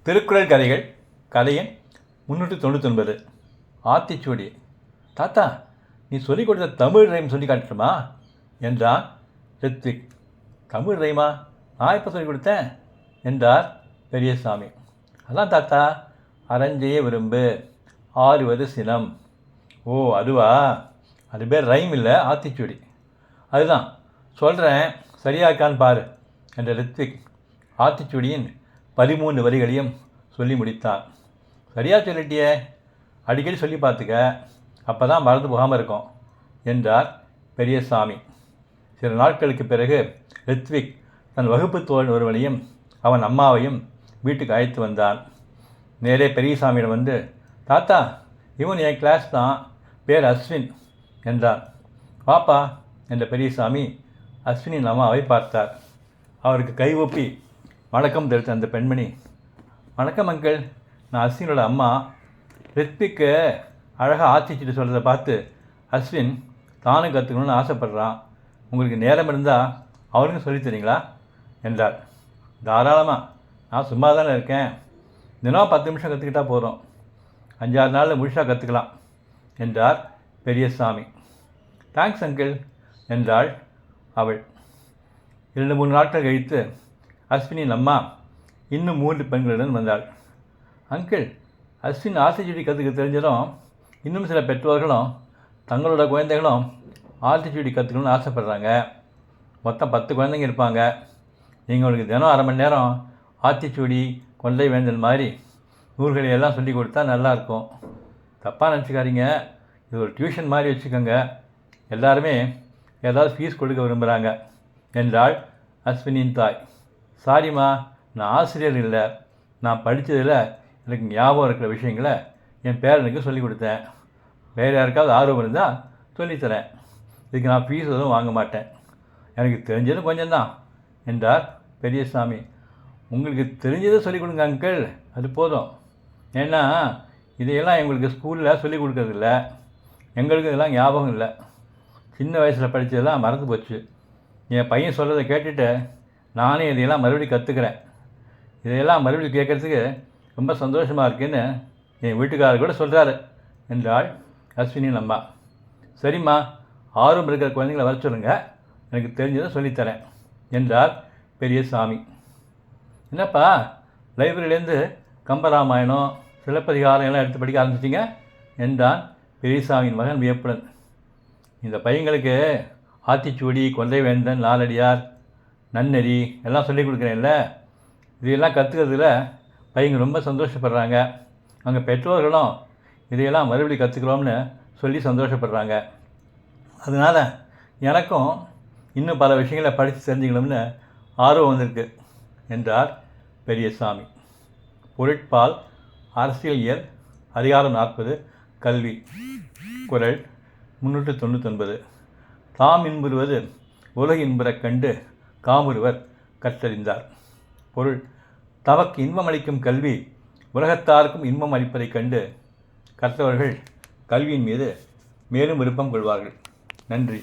திருக்குறள் கதைகள் கதை எண் 399. ஆத்திச்சூடி. தாத்தா, நீ சொல்லிக் கொடுத்த தமிழ் ரைம் சொல்லி காட்டுமா என்றான் ரித்விக். தமிழ் ரைமா? நான் எப்போ சொல்லிக் கொடுத்தேன் என்றார் பெரியசாமி. அதான் தாத்தா, அறஞ்செய்ய விரும்பு, ஆறுவது சினம். ஓ, அதுவா? அது பேர் ரைம் இல்லை, ஆத்திச்சூடி. அதுதான் சொல்கிறேன், சரியாக்கான்னு பாரு என்ற ரித்விக் ஆத்திச்சூடியின் 13 வரிகளையும் சொல்லி முடித்தான். சரியாக சொல்லிட்டியே, அடிக்கடி சொல்லி பார்த்துக்க, அப்போ தான் மறந்து போகாமல் இருக்கும் என்றார் பெரியசாமி. சில நாட்களுக்கு பிறகு ரித்விக் தன் வகுப்பு தோழன் ஒருவனையும் அவன் அம்மாவையும் வீட்டுக்கு அழைத்து வந்தான். நேரே பெரியசாமியிடம் வந்து, தாத்தா, இவன் என் கிளாஸ் தான், பேர் அஸ்வின் என்றான். பாப்பா என்ற பெரியசாமி அஸ்வினின் அம்மாவை பார்த்தார். அவருக்கு கை ஒப்பி வணக்கம் தெரிவித்த அந்த பெண்மணி, வணக்கம் அங்கிள், நான் அஸ்வினோட அம்மா. ரித்விக்கு அழகாக ஆத்திச்சூடி சொல்கிறத பார்த்து அஸ்வின் தானும் கற்றுக்கணும்னு ஆசைப்பட்றான். உங்களுக்கு நேரம் இருந்தால் அவருக்கும் சொல்லித் தரீங்களா என்றார். தாராளமாக, நான் சும்மா தானே இருக்கேன், தினம் 10 நிமிஷம் கற்றுக்கிட்டால் போதும், 5-6 நாளில் முழுசாக கற்றுக்கலாம் என்றார் பெரியசாமி. தேங்க்ஸ் அங்கிள் என்றாள் அவள். 2-3 நாட்கள் கழித்து அஸ்வினின் அம்மா இன்னும் 3 பெண்களுடன் வந்தாள். அங்கிள், அஸ்வின் ஆத்திச்சூடி கற்றுக்க தெரிஞ்சதும் இன்னும் சில பெற்றோர்களும் தங்களோட குழந்தைகளும் ஆத்திச்சூடி கற்றுக்கணும்னு ஆசைப்பட்றாங்க. மொத்தம் 10 குழந்தைங்க இருப்பாங்க. நீங்கள் உங்களுக்கு தினம் 1/2 மணி நேரம் ஆத்திச்சூடி, கொண்டை வேந்தல் மாதிரி நூல்களை எல்லாம் சொல்லி கொடுத்தா நல்லாயிருக்கும். தப்பாக நினச்சிக்காதீங்க, இது ஒரு டியூஷன் மாதிரி வச்சுக்கோங்க. எல்லாருமே ஏதாவது ஃபீஸ் கொடுக்க விரும்புகிறாங்க என்றாள் அஸ்வினின் தாய். சாரிம்மா, நான் ஆசிரியர் இல்லை, நான் படித்ததில் எனக்கு ஞாபகம் இருக்கிற விஷயங்களை என் பேரனுக்கு சொல்லிக் கொடுத்தேன். வேறு யாருக்காவது ஆர்வம் இருந்தால் சொல்லித்தரேன், இதுக்கு நான் ஃபீஸ் எதுவும் வாங்க மாட்டேன், எனக்கு தெரிஞ்சது கொஞ்சம்தான் என்றார் பெரியசாமி. உங்களுக்கு தெரிஞ்சதை சொல்லிக் கொடுங்க அங்கிள், அது போதும். ஏன்னா இதையெல்லாம் எங்களுக்கு ஸ்கூலில் சொல்லிக் கொடுக்கறதில்ல, எங்களுக்கு இதெல்லாம் ஞாபகம் இல்லை, சின்ன வயசில் படித்ததெல்லாம் மறந்து போச்சு. என் பையன் சொல்கிறத கேட்டுட்டு நானே இதையெல்லாம் மறுபடியும் கற்றுக்கிறேன். இதையெல்லாம் மறுபடியும் கேட்குறதுக்கு ரொம்ப சந்தோஷமாக இருக்குன்னு என் வீட்டுக்காரர் கூட சொல்கிறாரு என்றாள் அஸ்வினின் அம்மா. சரிம்மா, ஆர்வம் இருக்கிற குழந்தைங்களை வர சொல்லுங்கள், எனக்கு தெரிஞ்சதை சொல்லித்தரேன் என்றார் பெரியசாமி. என்னப்பா, லைப்ரரியிலேருந்து கம்பராமாயணம், சிலப்பதிகாரம் எல்லாம் எடுத்து படிக்க ஆரம்பிச்சிட்டிங்க என்றான் பெரியசாமியின் மகன் வியப்புடன். இந்த பையங்களுக்கு ஆத்திச்சூடி, கொண்டை வேந்தன், நாலடியார், நன்னெறி எல்லாம் சொல்லிக் கொடுக்குறேன்ல, இதையெல்லாம் கற்றுக்கிறதுல பையங்க ரொம்ப சந்தோஷப்படுறாங்க. அங்கே பெற்றோர்களும் இதையெல்லாம் மறுபடியும் கற்றுக்கிறோம்னு சொல்லி சந்தோஷப்படுறாங்க. அதனால் எனக்கும் இன்னும் பல விஷயங்களை படித்து தெரிஞ்சுக்கணும்னு ஆர்வம் வந்திருக்கு என்றார் பெரியசாமி. பொருட்பால் அரசியலியல் அதிகாரம் 40 கல்வி. குறள் 399. தாம் இன்புறுவது உலகு இன்புறக் கண்டு காமுறுவர் கற்றறிந்தார். பொருள்: தமக்கு இன்பம் அளிக்கும் கல்வி உலகத்தாருக்கும் இன்பம் அளிப்பதைக் கண்டு கற்றவர்கள் கல்வியின் மீது மேலும் விருப்பம் கொள்வார்கள். நன்றி.